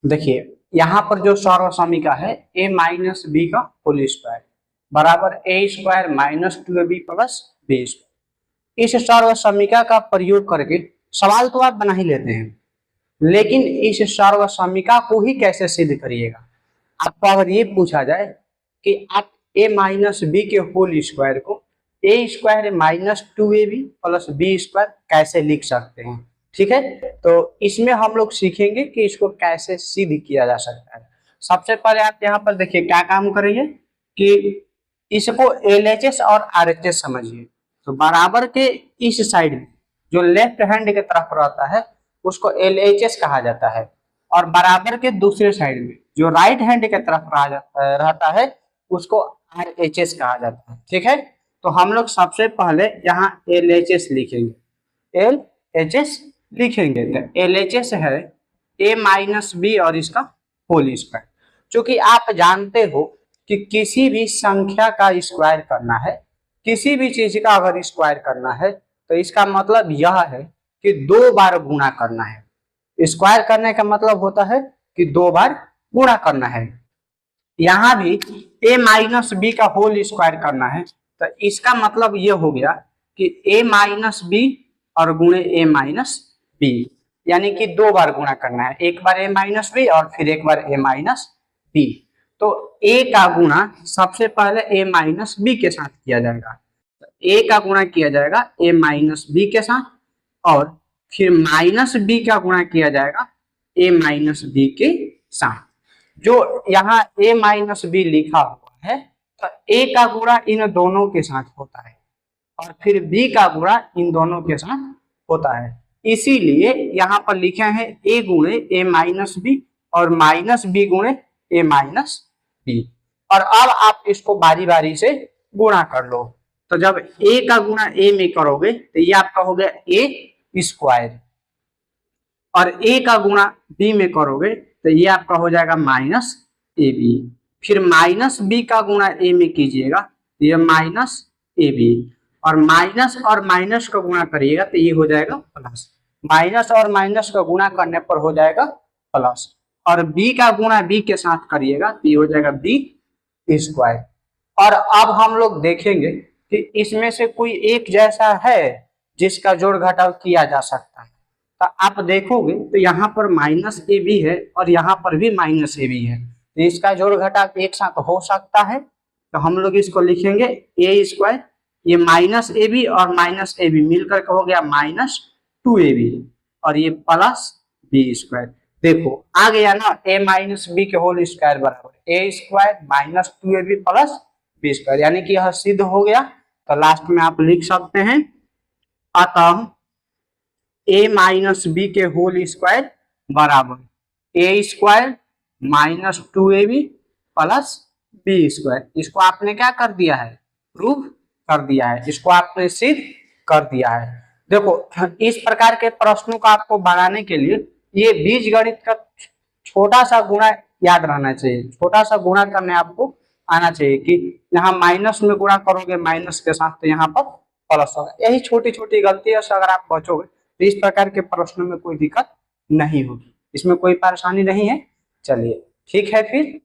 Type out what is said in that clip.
देखिए यहाँ पर जो सर्व समीका है a माइनस बी का होल स्क्वायर बराबर A square minus 2ab plus B square. इस सर्व समीका का प्रयोग करके सवाल तो आप बना ही लेते हैं, लेकिन इस सर्व समीका को ही कैसे सिद्ध करिएगा। आपको अगर ये पूछा जाए कि आप a माइनस बी के होल स्क्वायर को A square minus 2ab plus B square कैसे लिख सकते हैं, ठीक है। तो इसमें हम लोग सीखेंगे कि इसको कैसे सिद्ध किया जा सकता है। सबसे पहले आप यहाँ पर देखिए क्या काम करेंगे कि इसको LHS और RHS समझिए। तो बराबर के इस साइड में जो लेफ्ट हैंड के तरफ रहता है उसको LHS कहा जाता है, और बराबर के दूसरे साइड में जो राइट हैंड के तरफ रहता है उसको RHS कहा जाता है, ठीक है। तो हम लोग सबसे पहले यहाँ LHS लिखेंगे, LHS लिखेंगे। तो LHS है a माइनस बी और इसका होल स्क्वायर। चूंकि आप जानते हो कि किसी भी संख्या का स्क्वायर करना है, किसी भी चीज का अगर स्क्वायर करना है तो इसका मतलब यह है कि 2 बार गुणा करना है। स्क्वायर करने का मतलब होता है कि 2 बार गुणा करना है। यहाँ भी a माइनस बी का होल स्क्वायर करना है, तो इसका मतलब ये हो गया कि a माइनस बी और गुणे a माइनस बी, यानी कि 2 बार गुणा करना है, एक बार a माइनस बी और फिर एक बार a माइनस बी। तो a का गुणा सबसे पहले a माइनस बी के साथ किया जाएगा। तो a का गुणा किया जाएगा a माइनस बी के साथ, और फिर माइनस बी का गुणा किया जाएगा a माइनस बी के साथ। जो यहाँ a माइनस बी लिखा हुआ है तो a का गुणा इन दोनों के साथ होता है और फिर b का गुणा इन दोनों के साथ होता है। इसीलिए यहाँ पर लिखे हैं a गुणे a माइनस बी और माइनस b गुणे a माइनस बी। और अब आप इसको बारी बारी से गुणा कर लो। तो जब a का गुणा a में करोगे तो ये आपका हो गया a स्क्वायर, और a का गुणा b में करोगे तो ये आपका हो जाएगा माइनस ए बी। फिर माइनस b का गुणा a में कीजिएगा तो ये माइनस ए बी, और माइनस का गुणा करिएगा तो ये हो जाएगा प्लस। माइनस और माइनस का गुणा करने पर हो जाएगा प्लस, और b का गुणा b के साथ करिएगा तो ये हो जाएगा b स्क्वायर। और अब हम लोग देखेंगे कि इसमें से कोई एक जैसा है जिसका जोड़ घटाव किया जा सकता है। तो आप देखोगे तो यहाँ पर माइनस ए बी है और यहाँ पर भी माइनस ए बी है, तो इसका जोड़ घटाव एक साथ हो सकता है। तो हम लोग इसको लिखेंगे ए स्क्वायर, ये माइनस ए बी और माइनस ए बी मिलकर हो गया माइनस 2ab, और ये प्लस बी स्क्वायर। देखो आ गया ना, a माइनस बी के होल स्क्वायर बराबर A square minus 2ab plus B square, यानी कि यह सिद्ध हो गया। तो लास्ट में आप लिख सकते हैं अतः a माइनस बी के होल स्क्वायर बराबर A square minus 2ab plus B square. इसको आपने क्या कर दिया है, प्रूव कर दिया है, इसको आपने सिद्ध कर दिया है। देखो इस प्रकार के प्रश्नों को आपको बनाने के लिए ये बीजगणित का छोटा सा गुणा याद रहना चाहिए, छोटा सा गुणा करने आपको आना चाहिए कि यहाँ माइनस में गुणा करोगे माइनस के साथ तो यहाँ पर प्लस होगा। यही छोटी छोटी गलतियों से अगर आप बचोगे तो इस प्रकार के प्रश्नों में कोई दिक्कत नहीं होगी, इसमें कोई परेशानी नहीं है। चलिए ठीक है फिर।